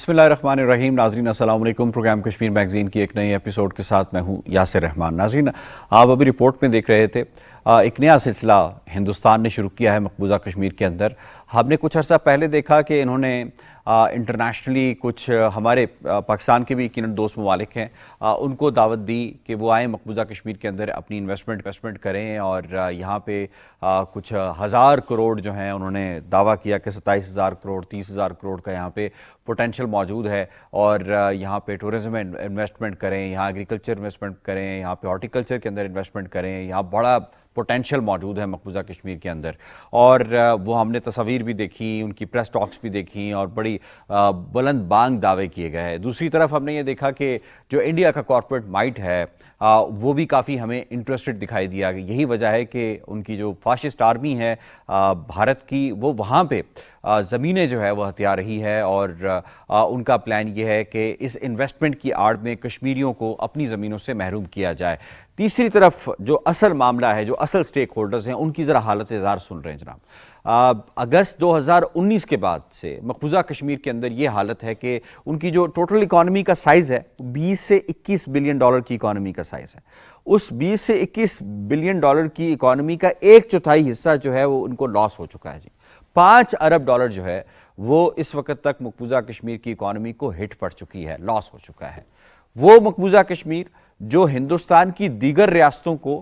بسم اللہ الرحمن الرحیم. ناظرین السلام علیکم. پروگرام کشمیر میگزین کی ایک نئی ایپیسوڈ کے ساتھ میں ہوں یاسر رحمان. ناظرین آپ ابھی رپورٹ میں دیکھ رہے تھے ایک نیا سلسلہ ہندوستان نے شروع کیا ہے مقبوضہ کشمیر کے اندر. ہم نے کچھ عرصہ پہلے دیکھا کہ انہوں نے انٹرنیشنلی کچھ ہمارے پاکستان کے بھی یقیناً دوست ممالک ہیں ان کو دعوت دی کہ وہ آئیں مقبوضہ کشمیر کے اندر اپنی انویسٹمنٹ کریں, اور یہاں پہ کچھ 1000 کروڑ جو ہیں انہوں نے دعویٰ کیا کہ 27,000 کروڑ 30,000 کروڑ کا یہاں پہ پوٹینشیل موجود ہے, اور یہاں پہ ٹورزم انویسٹمنٹ کریں, یہاں ایگریکلچر انویسٹمنٹ کریں, یہاں پہ ہارٹیکلچر کے اندر انویسٹمنٹ کریں, یہاں بڑا پوٹینشیل موجود ہے مقبوضہ کشمیر کے اندر. اور وہ ہم نے تصاویر بھی دیکھی, ان کی پریس ٹاکس بھی دیکھی, اور بڑی بلند بانگ دعوے کیے گئے ہیں. دوسری طرف ہم نے یہ دیکھا کہ جو انڈیا کا کارپوریٹ مائٹ ہے وہ بھی کافی ہمیں انٹرسٹڈ دکھائی دیا. یہی وجہ ہے کہ ان کی جو فاشسٹ آرمی ہے بھارت کی, وہ وہاں پہ زمینیں جو ہے وہ ہتھیا رہی ہے, اور ان کا پلان یہ ہے کہ اس انویسٹمنٹ کی آڑ میں کشمیریوں کو اپنی زمینوں سے محروم کیا جائے. تیسری طرف جو اصل معاملہ ہے, جو اصل سٹیک ہولڈرز ہیں, ان کی ذرا حالت زار سن رہے ہیں جناب. اگست 2019 کے بعد سے مقبوضہ کشمیر کے اندر یہ حالت ہے کہ ان کی جو ٹوٹل اکانومی کا سائز ہے 20 سے 21 بلین ڈالر کی اکانومی کا سائز ہے. اس 20 سے 21 بلین ڈالر کی اکانومی کا 1/4 حصہ جو ہے وہ ان کو لاس ہو چکا ہے جی. 5 ارب ڈالر جو ہے وہ اس وقت تک مقبوضہ کشمیر کی اکانومی کو ہٹ پڑ چکی ہے, لاس ہو چکا ہے. وہ مقبوضہ کشمیر جو ہندوستان کی دیگر ریاستوں کو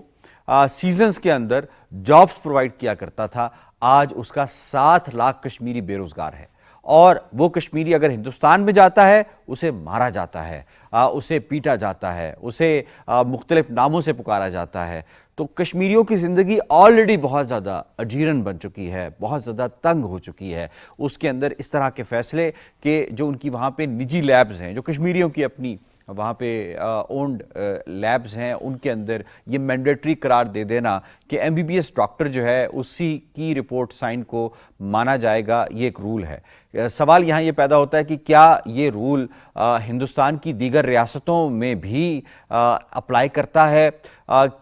سیزنز کے اندر جابز پرووائڈ کیا کرتا تھا, آج اس کا 7 لاکھ کشمیری بے روزگار ہے. اور وہ کشمیری اگر ہندوستان میں جاتا ہے اسے مارا جاتا ہے, اسے پیٹا جاتا ہے, اسے مختلف ناموں سے پکارا جاتا ہے. تو کشمیریوں کی زندگی آلریڈی بہت زیادہ اجیرن بن چکی ہے, بہت زیادہ تنگ ہو چکی ہے. اس کے اندر اس طرح کے فیصلے کہ جو ان کی وہاں پہ نجی لیبز ہیں, جو کشمیریوں کی اپنی وہاں پہ اونڈ لیبز ہیں, ان کے اندر یہ مینڈیٹری قرار دے دینا کہ MBBS ڈاکٹر جو ہے اسی کی رپورٹ سائن کو مانا جائے گا, یہ ایک رول ہے. سوال یہاں یہ پیدا ہوتا ہے کہ کیا یہ رول ہندوستان کی دیگر ریاستوں میں بھی اپلائی کرتا ہے؟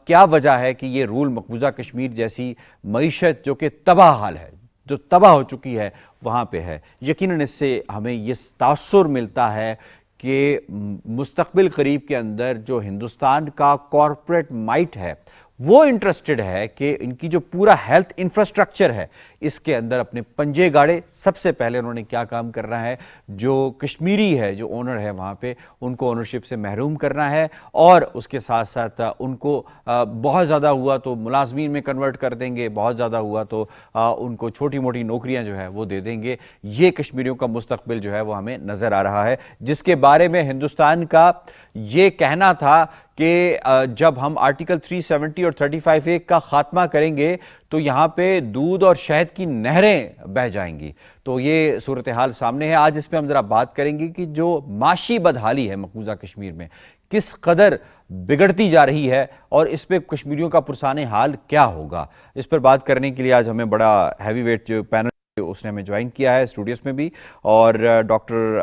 کیا وجہ ہے کہ یہ رول مقبوضہ کشمیر جیسی معیشت جو کہ تباہ حال ہے, جو تباہ ہو چکی ہے, وہاں پہ ہے؟ یقیناً اس سے ہمیں یہ تاثر ملتا ہے کہ مستقبل قریب کے اندر جو ہندوستان کا کارپوریٹ مائٹ ہے وہ انٹرسٹڈ ہے کہ ان کی جو پورا ہیلتھ انفراسٹرکچر ہے اس کے اندر اپنے پنجے گاڑے. سب سے پہلے انہوں نے کیا کام کرنا ہے, جو کشمیری ہے, جو اونر ہے وہاں پہ, ان کو اونرشپ سے محروم کرنا ہے, اور اس کے ساتھ ساتھ ان کو بہت زیادہ ہوا تو ملازمین میں کنورٹ کر دیں گے, بہت زیادہ ہوا تو ان کو چھوٹی موٹی نوکریاں جو ہے وہ دے دیں گے. یہ کشمیریوں کا مستقبل جو ہے وہ ہمیں نظر آ رہا ہے, جس کے بارے میں ہندوستان کا یہ کہنا تھا کہ جب ہم آرٹیکل 370 اور 35A کا خاتمہ کریں گے تو یہاں پہ دودھ اور شہد کی نہریں بہہ جائیں گی. تو یہ صورتحال سامنے ہے. آج اس پہ ہم ذرا بات کریں گے کہ جو معاشی بدحالی ہے مقبوضہ کشمیر میں کس قدر بگڑتی جا رہی ہے, اور اس پہ کشمیریوں کا پرسان حال کیا ہوگا. اس پر بات کرنے کے لیے آج ہمیں بڑا ہیوی ویٹ جو پینل اس نے ہمیں جوائن کیا ہے اسٹوڈیوز میں بھی, اور ڈاکٹر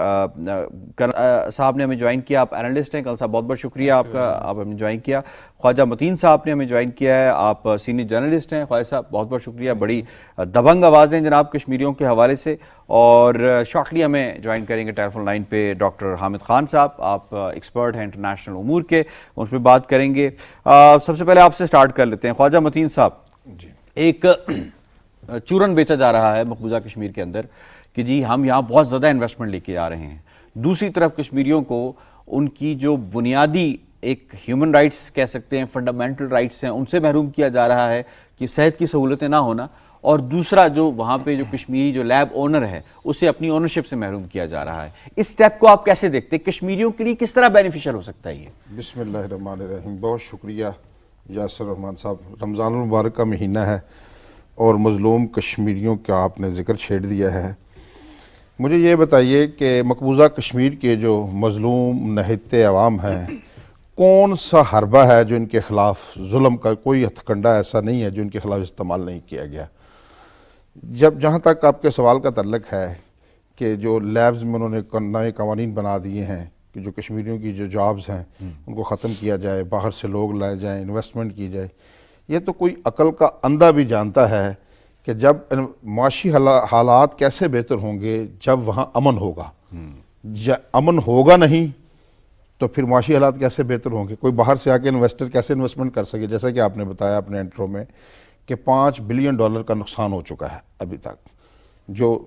صاحب نے ہمیں جوائن کیا. آپ اینالسٹ ہیں, کل صاحب بہت بہت شکریہ آپ کا, آپ ہمیں جوائن کیا. خواجہ متین صاحب نے ہمیں جوائن کیا ہے, آپ سینئر جرنلسٹ ہیں. خواجہ صاحب بہت بہت شکریہ, بڑی دبنگ آوازیں جناب کشمیریوں کے حوالے سے. اور شارٹلی ہمیں جوائن کریں گے ٹیلی فون لائن پہ ڈاکٹر حامد خان صاحب, آپ ایکسپرٹ ہیں انٹرنیشنل امور کے, اس پہ بات کریں گے. سب سے پہلے آپ سے سٹارٹ کر لیتے ہیں. خواجہ متین صاحب, ایک چورن بیچا جا رہا ہے مقبوضہ کشمیر کے اندر کہ جی ہم یہاں بہت زیادہ انویسٹمنٹ لے کے آ رہے ہیں. دوسری طرف کشمیریوں کو ان کی جو بنیادی ایک ہیومن رائٹس کہہ سکتے ہیں, فنڈامنٹل رائٹس ہیں, ان سے محروم کیا جا رہا ہے کہ صحت کی سہولتیں نہ ہونا. اور دوسرا جو وہاں پہ جو کشمیری جو لیب اونر ہے اسے اپنی اونرشپ سے محروم کیا جا رہا ہے. اس سٹیپ کو آپ کیسے دیکھتے ہیں, کشمیریوں کے لیے کس طرح بینیفیشل ہو سکتا ہے یہ؟ بسم اللہ الرحمن الرحیم. بہت شکریہ یاسر رحمان صاحب. رمضان المبارک کا مہینہ ہے اور مظلوم کشمیریوں کا آپ نے ذکر چھیڑ دیا ہے. مجھے یہ بتائیے کہ مقبوضہ کشمیر کے جو مظلوم نہتے عوام ہیں, کون سا حربہ ہے جو ان کے خلاف ظلم کا, کوئی ہتھ کنڈا ایسا نہیں ہے جو ان کے خلاف استعمال نہیں کیا گیا. جہاں تک آپ کے سوال کا تعلق ہے کہ جو لیبز میں انہوں نے نئے قوانین بنا دیے ہیں کہ جو کشمیریوں کی جو جابز ہیں ان کو ختم کیا جائے, باہر سے لوگ لائے جائیں, انویسٹمنٹ کی جائے, یہ تو کوئی عقل کا اندھا بھی جانتا ہے کہ جب معاشی حالات کیسے بہتر ہوں گے جب وہاں امن ہوگا. امن ہوگا نہیں تو پھر معاشی حالات کیسے بہتر ہوں گے؟ کوئی باہر سے آ کے انویسٹر کیسے انویسٹمنٹ کر سکے؟ جیسا کہ آپ نے بتایا اپنے انٹرو میں کہ $5 بلین کا نقصان ہو چکا ہے ابھی تک. جو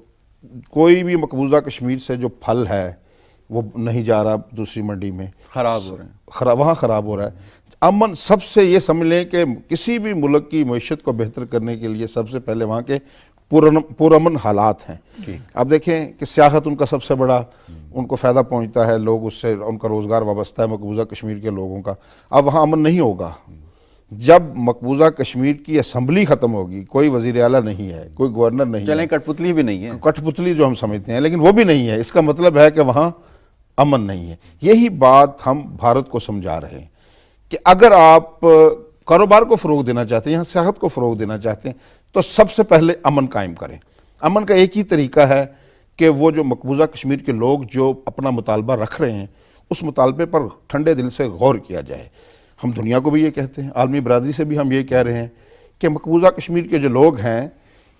کوئی بھی مقبوضہ کشمیر سے جو پھل ہے وہ نہیں جا رہا دوسری منڈی میں، خراب ہو رہے ہیں. وہاں خراب ہو رہا ہے. امن سب سے یہ سمجھ لیں کہ کسی بھی ملک کی معیشت کو بہتر کرنے کے لیے سب سے پہلے وہاں کے پرامن حالات ہیں. اب دیکھیں کہ سیاحت ان کا سب سے بڑا ان کو فائدہ پہنچتا ہے، لوگ اس سے ان کا روزگار وابستہ ہے مقبوضہ کشمیر کے لوگوں کا. اب وہاں امن نہیں ہوگا جب مقبوضہ کشمیر کی اسمبلی ختم ہوگی. کوئی وزیر اعلیٰ نہیں ہے، کوئی گورنر نہیں ہے، چلیں کٹ پتلی بھی نہیں ہے، کٹ پتلی جو ہم سمجھتے ہیں، لیکن وہ بھی نہیں ہے. اس کا مطلب ہے کہ وہاں امن نہیں ہے. یہی بات ہم بھارت کو سمجھا رہے ہیں کہ اگر آپ کاروبار کو فروغ دینا چاہتے ہیں، یہاں سیاحت کو فروغ دینا چاہتے ہیں تو سب سے پہلے امن قائم کریں. امن کا ایک ہی طریقہ ہے کہ وہ جو مقبوضہ کشمیر کے لوگ جو اپنا مطالبہ رکھ رہے ہیں اس مطالبے پر ٹھنڈے دل سے غور کیا جائے. ہم دنیا کو بھی یہ کہتے ہیں، عالمی برادری سے بھی ہم یہ کہہ رہے ہیں کہ مقبوضہ کشمیر کے جو لوگ ہیں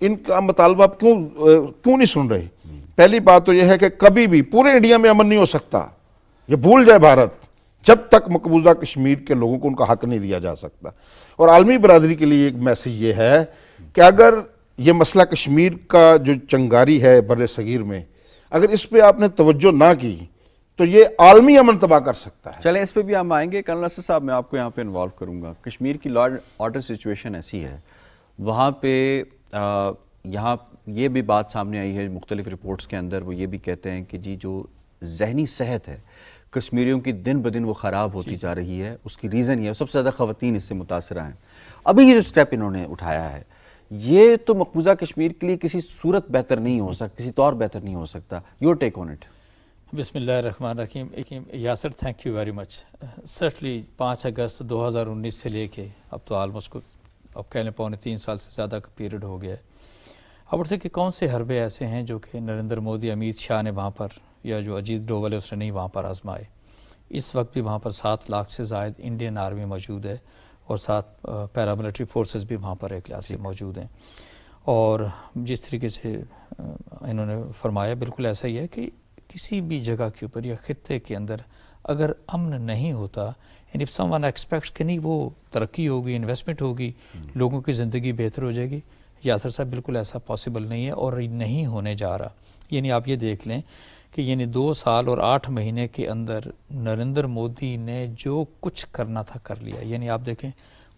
ان کا مطالبہ کیوں نہیں سن رہے؟ پہلی بات تو یہ ہے کہ کبھی بھی پورے انڈیا میں امن نہیں ہو سکتا، یہ بھول جائے بھارت، جب تک مقبوضہ کشمیر کے لوگوں کو ان کا حق نہیں دیا جا سکتا. اور عالمی برادری کے لیے ایک میسیج یہ ہے کہ اگر یہ مسئلہ کشمیر کا جو چنگاری ہے بر صغیر میں، اگر اس پہ آپ نے توجہ نہ کی تو یہ عالمی امن تباہ کر سکتا ہے. چلیں اس پہ بھی ہم آئیں گے. کرنل اسد صاحب میں آپ کو یہاں پہ انوالو کروں گا. کشمیر کی لا اینڈ آرڈر سچویشن ایسی ہے، وہاں پہ یہاں یہ بھی بات سامنے آئی ہے مختلف رپورٹس کے اندر، وہ یہ بھی کہتے ہیں کہ جی جو ذہنی صحت ہے کشمیریوں کی دن بدن وہ خراب ہوتی جا رہی ہے. اس کی ریزن یہ ہے سب سے زیادہ خواتین اس سے متاثرہ ہیں. ابھی یہ جو سٹیپ انہوں نے اٹھایا ہے یہ تو مقبوضہ کشمیر کے لیے کسی صورت بہتر نہیں ہو سکتا، کسی طور بہتر نہیں ہو سکتا. Your take on it. بسم اللہ الرحمن الرحیم. Yasir thank you very much. Certainly 5 اگست 2019 سے لے کے اب تو آلموسٹ اب کہہ لیں 3.25 سال سے زیادہ کا پیریڈ ہو گیا ہے. اب سے کہ کون سے حربے ایسے ہیں جو کہ نریندر مودی، امیت شاہ نے وہاں پر، یا جو اجیت ڈوول ہے اس نے نہیں وہاں پر آزمائے. اس وقت بھی وہاں پر 7 لاکھ سے زائد انڈین آرمی موجود ہے اور 7 پیراملٹری فورسز بھی وہاں پر ایک لحاظ سے موجود ہیں. اور جس طریقے سے انہوں نے فرمایا بالکل ایسا ہی ہے کہ کسی بھی جگہ کے اوپر یا خطے کے اندر اگر امن نہیں ہوتا، یعنی if someone expects کہ نہیں وہ ترقی ہوگی، انویسٹمنٹ ہوگی، لوگوں کی زندگی بہتر ہو جائے گی، یاسر صاحب بالکل ایسا پاسبل نہیں ہے اور نہیں ہونے جا رہا. یعنی آپ یہ دیکھ لیں کہ یعنی 2 سال اور 8 مہینے کے اندر نریندر مودی نے جو کچھ کرنا تھا کر لیا. یعنی آپ دیکھیں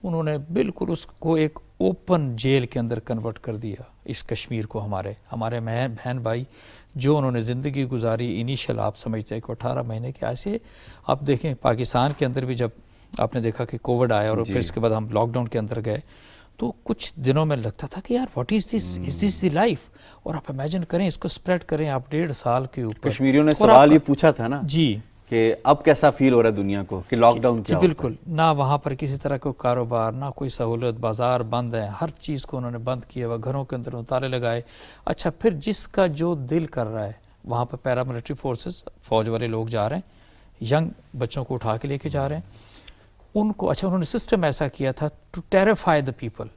انہوں نے بالکل اس کو ایک اوپن جیل کے اندر کنورٹ کر دیا اس کشمیر کو. ہمارے بہن بھائی جو انہوں نے زندگی گزاری انیشل، آپ سمجھتے ہیں کہ 18 مہینے کے ایسے. آپ دیکھیں پاکستان کے اندر بھی جب آپ نے دیکھا کہ کووڈ آیا اور پھر اس کے بعد ہم لاک ڈاؤن کے اندر گئے تو کچھ دنوں میں لگتا تھا کہ یار what is this the life. اور آپ امیجن کریں اس کو سپریڈ کریں آپ 1.5 سال کے اوپر. کشمیریوں نے سوال یہ پوچھا تھا نا جی کہ اب کیسا فیل ہو رہا ہے دنیا کو کہ لاک ڈاؤن کیا ہوتا ہے؟ بالکل. نہ وہاں پر کسی طرح کا کاروبار، نہ کوئی سہولت، بازار بند ہے، ہر چیز کو انہوں نے بند کیا ہوا، گھروں کے اندر تالے لگائے. اچھا پھر جس کا جو دل کر رہا ہے وہاں پہ پیراملٹری فورسز، فوج والے لوگ جا رہے ہیں، ینگ بچوں کو اٹھا کے لے کے جا رہے ہیں ان کو. اچھا انہوں نے سسٹم ایسا کیا تھا ٹو ٹیریفائی دا پیپل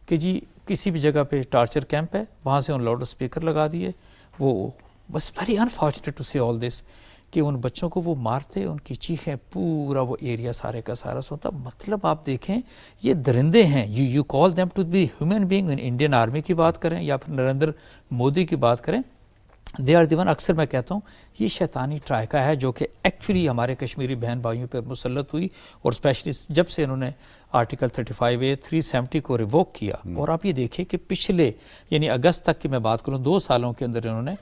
کہ جی کسی بھی جگہ پہ ٹارچر کیمپ ہے وہاں سے ان لاؤڈ اسپیکر لگا دیے. وہ بس ویری انفارچونیٹ ٹو سی آل دس کہ ان بچوں کو وہ مارتے، ان کی چیخیں، پورا وہ ایریا سارے کا سارا سوتا. مطلب آپ دیکھیں یہ درندے ہیں. You call them to be human being. Indian army کی بات کریں یا پھر نریندر مودی کی بات کریں، دے آر دی ون. اکثر میں کہتا ہوں یہ شیطانی ٹرائکا ہے جو کہ ایکچولی ہمارے کشمیری بہن بھائیوں پر مسلط ہوئی. اور اسپیشلی جب سے انہوں نے آرٹیکل 35A 370 کو ریووک کیا. اور آپ یہ دیکھیں کہ پچھلے یعنی اگست تک کی میں بات کروں 2 سالوں کے اندر انہوں نے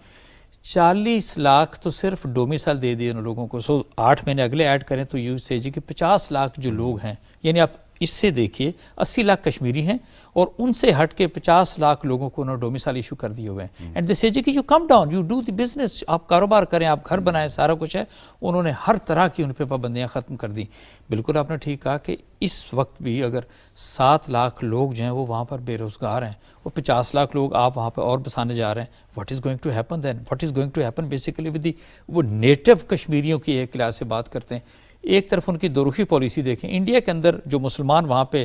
40 لاکھ تو صرف ڈومیسائل دے دیے ان لوگوں کو. 8 مہینے اگلے ایڈ کریں تو یوں سے جی کہ 50 لاکھ جو لوگ ہیں، یعنی آپ اس سے دیکھیے 80 لاکھ کشمیری ہیں اور ان سے ہٹ کے 50 لاکھ لوگوں کو انہوں نے ڈومیسائل ایشو کر دیے ہوئے ہیں. اینڈ دے سے جی کہ you come down, you do the business, آپ کاروبار کریں، آپ گھر بنائیں، سارا کچھ ہے. انہوں نے ہر طرح کی ان پہ پابندیاں ختم کر دیں. بالکل آپ نے ٹھیک کہا کہ اس وقت بھی اگر 7 لاکھ لوگ جو ہیں وہ وہاں پر بے روزگار ہیں اور 50 لاکھ لوگ آپ وہاں پہ اور بسانے جا رہے ہیں، what is going to happen then? What is going to happen basically with the وہ نیٹو کشمیریوں کی ایک کلاس سے بات کرتے ہیں. ایک طرف ان کی دوروخی پالیسی دیکھیں، انڈیا کے اندر جو مسلمان وہاں پہ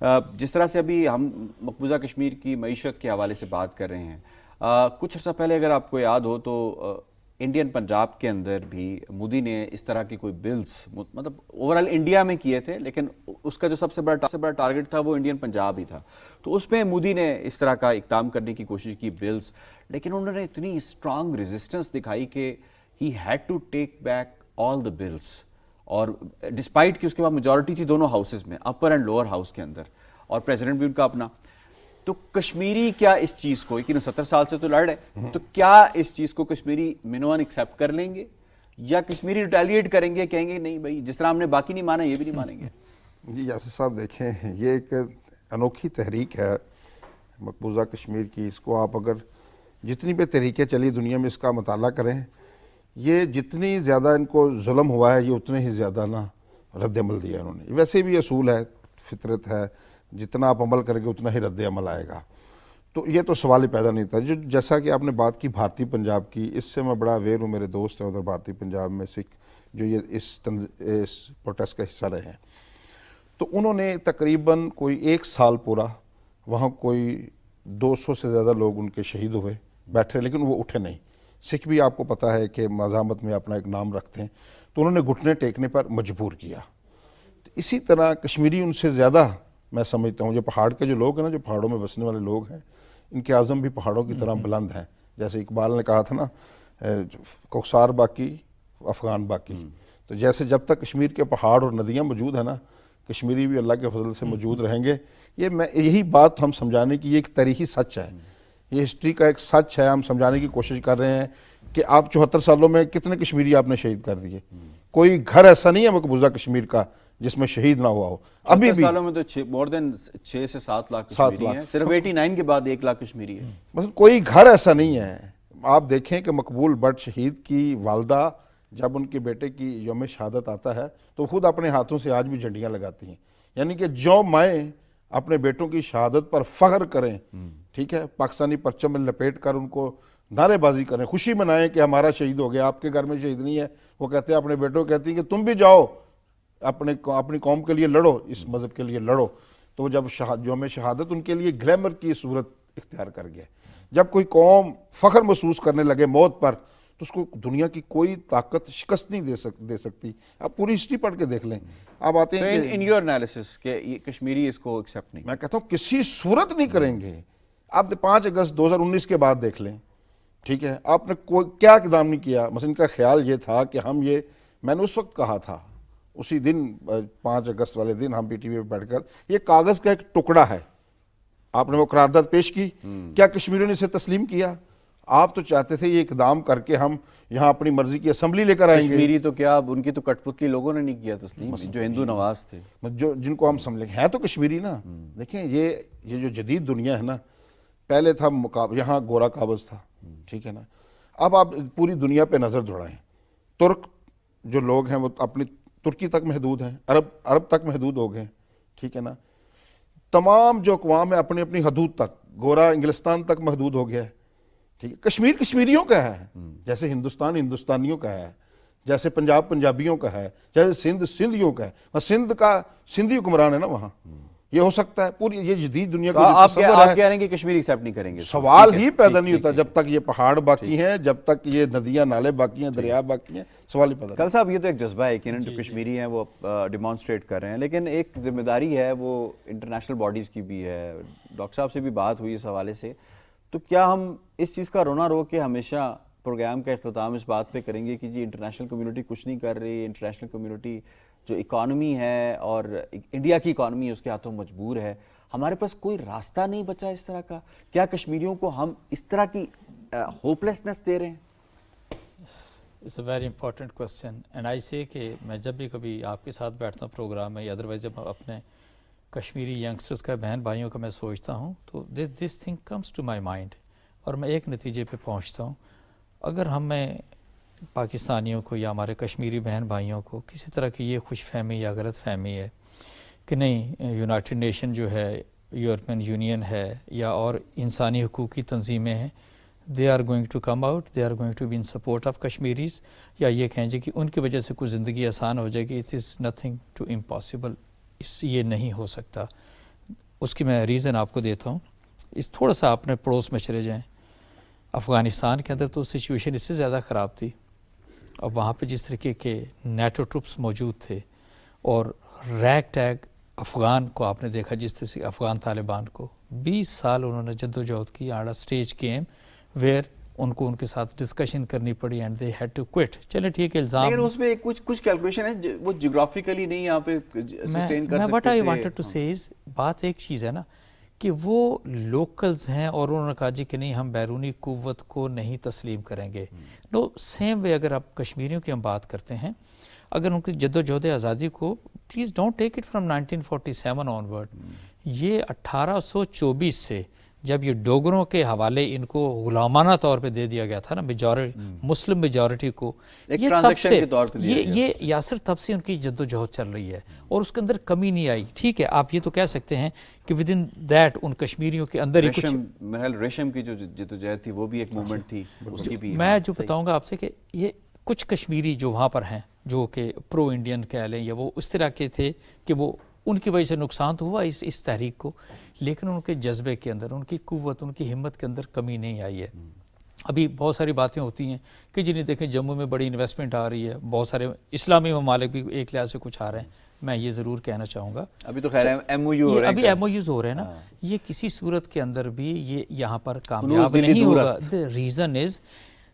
جس طرح سے ابھی ہم مقبوضہ کشمیر کی معیشت کے حوالے سے بات کر رہے ہیں، کچھ عرصہ پہلے اگر آپ کو یاد ہو تو انڈین پنجاب کے اندر بھی مودی نے اس طرح کی کوئی بلز مطلب اوورال انڈیا میں کیے تھے، لیکن اس کا جو سب سے بڑا ٹارگٹ تھا وہ انڈین پنجاب ہی تھا. تو اس میں مودی نے اس طرح کا اقدام کرنے کی کوشش کی بلز، لیکن انہوں نے اتنی اسٹرانگ ریزسٹنس دکھائی کہ he had to take back all the bills, اور ڈسپائٹ کہ اس کے بعد میجورٹی تھی دونوں ہاؤسز میں، اپر اینڈ لوور ہاؤس کے اندر، اور پریزیڈنٹ بھی ان کا اپنا. تو کشمیری کیا اس چیز کو، یقیناً 70 سال سے تو لڑ رہے، تو کیا اس چیز کو کشمیری منوان ایکسیپٹ کر لیں گے یا کشمیری ریٹیلیٹ کریں گے، کہیں گے نہیں بھائی جس طرح ہم نے باقی نہیں مانا یہ بھی نہیں مانیں گے؟ جی یاسر صاحب دیکھیں، یہ ایک انوکھی تحریک ہے مقبوضہ کشمیر کی. اس کو آپ اگر جتنی بھی تحریکیں چلی دنیا میں اس کا مطالعہ کریں، یہ جتنی زیادہ ان کو ظلم ہوا ہے یہ اتنے ہی زیادہ نا رد عمل دیا انہوں نے. ویسے بھی اصول ہے، فطرت ہے، جتنا آپ عمل کریں گے اتنا ہی رد عمل آئے گا. تو یہ تو سوال ہی پیدا نہیں تھا. جیسا کہ آپ نے بات کی بھارتی پنجاب کی، اس سے میں بڑا اویئر ہوں، میرے دوست ہیں ادھر بھارتی پنجاب میں سکھ جو یہ اس پروٹیسٹ کا حصہ رہے ہیں. تو انہوں نے تقریباً کوئی 1 سال پورا وہاں کوئی 200 سے زیادہ لوگ ان کے شہید ہوئے بیٹھے، لیکن وہ اٹھے نہیں. سکھ بھی آپ کو پتہ ہے کہ مزاحمت میں اپنا ایک نام رکھتے ہیں، تو انہوں نے گھٹنے ٹیکنے پر مجبور کیا. اسی طرح کشمیری ان سے زیادہ میں سمجھتا ہوں، جو پہاڑ کے جو لوگ ہیں نا، جو پہاڑوں میں بسنے والے لوگ ہیں، ان کے عزم بھی پہاڑوں کی طرح بلند ہیں. جیسے اقبال نے کہا تھا نا، کوثر باقی افغان باقی. تو جیسے جب تک کشمیر کے پہاڑ اور ندیاں موجود ہیں نا، کشمیری بھی اللہ کے فضل سے موجود رہیں گے. یہی بات ہم سمجھانے کی، یہ ایک تاریخی سچ ہے، یہ ہسٹری کا ایک سچ ہے. ہم سمجھانے کی کوشش کر رہے ہیں کہ آپ 74 سالوں میں کتنے کشمیری آپ نے شہید کر دیے. کوئی گھر ایسا نہیں ہے مقبوضہ کشمیر کا جس میں شہید نہ ہوا ہو. ابھی بھی سالوں میں تو مور دین 6 سے 7 لاکھ کشمیری ہیں، صرف 89 کے بعد 1 لاکھ کشمیری ہے. مثلا کوئی گھر ایسا نہیں ہے. آپ دیکھیں کہ مقبول بٹ شہید کی والدہ جب ان کے بیٹے کی یوم شہادت آتا ہے تو خود اپنے ہاتھوں سے آج بھی جھنڈیاں لگاتی ہیں. یعنی کہ جو مائیں اپنے بیٹوں کی شہادت پر فخر کریں، ٹھیک ہے، پاکستانی پرچم میں لپیٹ کر ان کو نعرے بازی کریں، خوشی منائیں کہ ہمارا شہید ہو گیا، آپ کے گھر میں شہید نہیں ہے. وہ کہتے ہیں اپنے بیٹوں کو کہتی ہیں کہ تم بھی جاؤ اپنی قوم کے لیے لڑو، اس مذہب کے لیے لڑو. تو جب یوم شہادت ان کے لیے گلیمر کی صورت اختیار کر گیا. جب کوئی قوم فخر محسوس کرنے لگے موت پر تو اس کو دنیا کی کوئی طاقت شکست نہیں دے سکتی. آپ پوری ہسٹری پڑھ کے دیکھ لیں. آپ آتے ہیں کہ ان یور انالیسس کہ کشمیری اس کو ایکسیپٹ نہیں، میں کہتا ہوں کسی صورت نہیں کریں گے. آپ 5 اگست 2019 کے بعد دیکھ لیں، ٹھیک ہے، آپ نے کوئی کیا اقدام نہیں کیا. مثلا ان کا خیال یہ تھا کہ میں نے اس وقت کہا تھا، اسی دن 5 اگست والے دن ہم پی ٹی وی پہ بیٹھ کر، یہ کاغذ کا ایک ٹکڑا ہے. آپ نے وہ قرارداد پیش کی، کیا کشمیریوں نے اسے تسلیم کیا؟ آپ تو چاہتے تھے یہ اقدام کر کے ہم یہاں اپنی مرضی کی اسمبلی لے کر آئیں گے. کشمیری تو کیا، ان کی تو کٹ پتلی لوگوں نے نہیں کیا تسلیم، جو ہندو نواز تھے، جن کو ہم سمجھیں ہیں تو کشمیری نا. دیکھیں یہ جو جدید دنیا ہے نا، پہلے تھا یہاں گورا قابض تھا، ٹھیک ہے نا. اب آپ پوری دنیا پہ نظر دوڑائیں، ترک جو لوگ ہیں وہ اپنی ترکی تک محدود ہیں، عرب تک محدود ہو گئے، ٹھیک ہے نا. تمام جو اقوام ہیں اپنی اپنی حدود تک، گورا انگلستان تک محدود ہو گیا ہے، ٹھیک ہے. کشمیر کشمیریوں کا ہے، جیسے ہندوستان ہندوستانیوں کا ہے، جیسے پنجاب پنجابیوں کا ہے، جیسے سندھ سندھیوں کا ہے. سندھ کا سندھی حکمران ہے نا وہاں. یہ ہو سکتا ہے پوری یہ جدید دنیا کا آپ کہہ رہے ہیں کہ کشمیری ایکسیپٹ نہیں کریں گے؟ سوال ہی پیدا نہیں ہوتا جب تک یہ پہاڑ باقی ہیں، جب تک یہ ندیاں نالے باقی ہیں، دریا باقی ہیں، سوال ہی پیدا نہیں. کل صاحب یہ تو ایک جذبہ ہے کہ جو کشمیری ہیں وہ ڈیمانسٹریٹ کر رہے ہیں، لیکن ایک ذمہ داری ہے وہ انٹرنیشنل باڈیز کی بھی ہے. ڈاکٹر صاحب سے بھی بات ہوئی اس حوالے سے. تو کیا ہم اس چیز کا رونا رو کے ہمیشہ پروگرام کا اختتام اس بات پہ کریں گے کہ جی انٹرنیشنل کمیونٹی کچھ نہیں کر رہی، انٹرنیشنل کمیونٹی جو اکانومی ہے اور انڈیا کی اکانومی اس کے ہاتھوں مجبور ہے، ہمارے پاس کوئی راستہ نہیں بچا اس طرح کا؟ کیا کشمیریوں کو ہم اس طرح کی ہوپلیسنس دے رہے ہیں؟ It's a very important question and I say کہ میں جب بھی کبھی آپ کے ساتھ بیٹھتا ہوں پروگرام میں یا ادروائز جب اپنے کشمیری ینگسٹرز کا بہن بھائیوں کا میں سوچتا ہوں تو this thing comes to my mind, اور میں ایک نتیجے پہ پہنچتا ہوں. اگر ہمیں پاکستانیوں کو یا ہمارے کشمیری بہن بھائیوں کو کسی طرح کی یہ خوش فہمی یا غلط فہمی ہے کہ نہیں یونائٹڈ نیشن جو ہے، یورپین یونین ہے یا اور انسانی حقوقی تنظیمیں ہیں، they are going to come out, they are going to be in support of Kashmiris, یا یہ کہیں جی کہ ان کی وجہ سے کوئی زندگی آسان ہو جائے گی، it is nothing to impossible. یہ نہیں ہو سکتا. اس کی میں ریزن آپ کو دیتا ہوں. اس تھوڑا سا اپنے پڑوس میں چلے جائیں. افغانستان کے اندر تو سچویشن اس سے زیادہ خراب تھی. اب وہاں پہ جس طریقے کے نیٹو ٹروپس موجود تھے اور ریگ ٹیگ افغان کو آپ نے دیکھا, جس طرح سے افغان طالبان کو 20 سال انہوں نے جدوجہد کی. آڑا اسٹیج کیم ویئر ان کو ان کے ساتھ ڈسکشن کرنی پڑی and they had to quit. چلے ٹھیک ہے, الزام لیکن اس میں کچھ کیلکولیشن ہے, وہ جیوگرافیکلی نہیں یہاں پہ سسٹین کر سکتے تھے. واٹ آئی وانٹڈ ٹو سے از, بات ایک چیز ہے نا کہ وہ لوکلز ہیں اور انہوں نے کہا جی کہ نہیں ہم بیرونی قوت کو نہیں تسلیم کریں گے. نو سیم وے اگر آپ کشمیریوں کی ہم بات کرتے ہیں, اگر ان کی جد و جہد آزادی کو please don't take it from 1947 on word. یہ 1824 سے جب یہ ڈوگروں کے حوالے ان کو غلامانہ طور پہ دے دیا گیا تھا نا, مسلم میجورٹی کو, یہ تب سے یہ یاسر تب سے ان کی جد و جہد چل رہی ہے اور اس کے اندر کمی نہیں آئی. ٹھیک ہے, آپ یہ تو کہہ سکتے ہیں کہ ود ان دیٹ ان کشمیریوں کے اندر ہی کچھ ریشم کی جو جد و جہد تھی وہ بھی ایک موومنٹ تھی. میں جو بتاؤں گا آپ سے کہ یہ کچھ کشمیری جو وہاں پر ہیں جو کہ پرو انڈین کہہ لیں یا وہ اس طرح کے تھے کہ وہ ان کی وجہ سے نقصان تو ہوا اس تحریک کو, لیکن ان کے جذبے کے اندر, ان کی قوت, ان کی ہمت کے اندر کمی نہیں آئی ہے. ابھی بہت ساری باتیں ہوتی ہیں کہ جنہیں دیکھیں جموں میں بڑی انویسٹمنٹ آ رہی ہے, بہت سارے اسلامی ممالک بھی ایک لحاظ سے کچھ آ رہے ہیں. میں یہ ضرور کہنا چاہوں گا ابھی تو خیر ایم او یو ہو رہے ہیں, ابھی ایم او یوز ہو رہے ہیں نا, یہ کسی صورت کے اندر بھی یہ یہاں پر کامیاب نہیں ہوگا. the reason is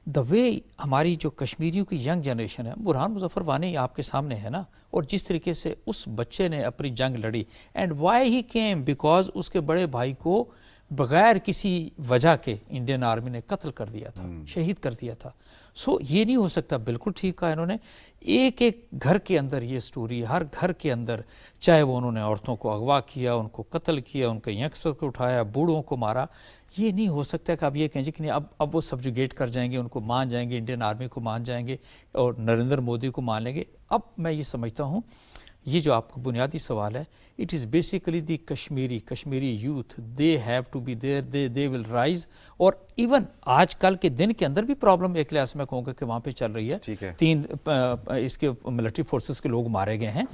دا وے ہماری جو کشمیریوں کی ینگ جنریشن ہے, برہان مظفر وانی آپ کے سامنے ہے نا, اور جس طریقے سے اس بچے نے اپنی جنگ لڑی, and why he came, because اس کے بڑے بھائی کو بغیر کسی وجہ کے انڈین آرمی نے قتل کر دیا تھا, شہید کر دیا تھا. سو یہ نہیں ہو سکتا. بالکل ٹھیک کہا انہوں نے, ایک ایک گھر کے اندر یہ سٹوری, ہر گھر کے اندر, چاہے وہ انہوں نے عورتوں کو اغوا کیا, ان کو قتل کیا, ان کے یکسر کو اٹھایا, بوڑھوں کو مارا. یہ نہیں ہو سکتا کہ آپ یہ کہیں کہ نہیں اب وہ سبجوگیٹ کر جائیں گے, ان کو مان جائیں گے, انڈین آرمی کو مان جائیں گے اور نریندر مودی کو مان لیں گے. اب میں یہ سمجھتا ہوں یہ جو آپ کا بنیادی سوال ہے, it is basically the Kashmiri youth, they have to be there, they will rise. اور ایون آج کل کے دن کے اندر بھی پرابلم ایک لحاظ سے میں کہوں گا کہ وہاں پہ چل رہی ہے. 3 اس کے ملٹری فورسز کے لوگ مارے گئے ہیں.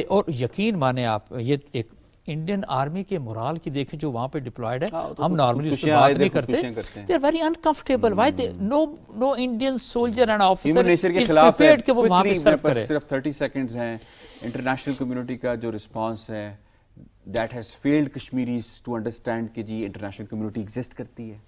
اور یقین مانیں آپ, یہ ایک انڈین آرمی کے مورال کی دیکھیں جو وہاں پہ ڈپلائیڈ ہے, ہم نارملی اس پہ بات نہیں کرتے. they are very uncomfortable. why they no Indian soldier and officer is prepared کہ وہ وہاں پہ سرو کرے. صرف 30 سیکنڈز ہیں. انٹرنیشنل کمیونٹی کا جو رسپانس ہے, that has failed Kashmiris to understand کہ جی انٹرنیشنل کمیونٹی ایگزسٹ کرتی ہے.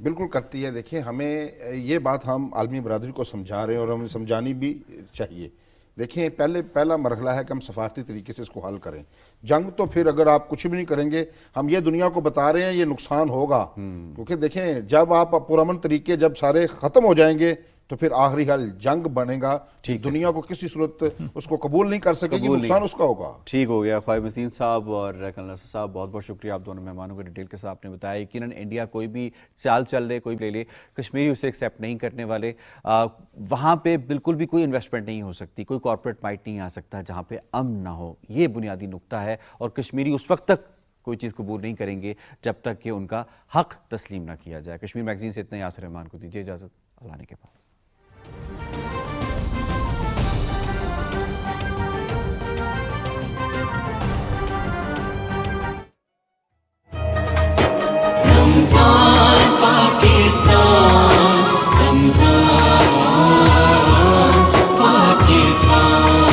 بالکل کرتی ہے. دیکھیں ہمیں یہ بات ہم عالمی برادری کو سمجھا رہے ہیں اور ہمیں سمجھانی بھی چاہیے. دیکھیں پہلا مرحلہ ہے کہ ہم سفارتی طریقے سے اس کو حل کریں. جنگ تو پھر اگر آپ کچھ بھی نہیں کریں گے, ہم یہ دنیا کو بتا رہے ہیں یہ نقصان ہوگا, کیونکہ دیکھیں جب آپ پرامن طریقے جب سارے ختم ہو جائیں گے تو پھر آخری حل جنگ بنے گا. دنیا کو کسی صورت اس کو قبول نہیں کر سکے گی, نقصان اس کا ہوگا. ٹھیک ہو گیا. خواہب مسین صاحب اور کنل نصر صاحب, بہت بہت شکریہ آپ دونوں مہمانوں کو ڈیٹیل کے ساتھ آپ نے بتایا. یقیناً انڈیا کوئی بھی چال چل رہے, کوئی لے لے, کشمیری اسے ایکسیپٹ نہیں کرنے والے. وہاں پہ بالکل بھی کوئی انویسٹمنٹ نہیں ہو سکتی, کوئی کارپوریٹ مائٹ نہیں آ سکتا جہاں پہ امن نہ ہو. یہ بنیادی نقطہ ہے, اور کشمیری اس وقت تک کوئی چیز قبول نہیں کریں گے جب تک کہ ان کا حق تسلیم نہ کیا جائے. کشمیر میگزین سے اتنا. یاسر رحمان کو دیجیے اجازت, اللہ نے کے پاس. رمضان پاکستان، رمضان پاکستان.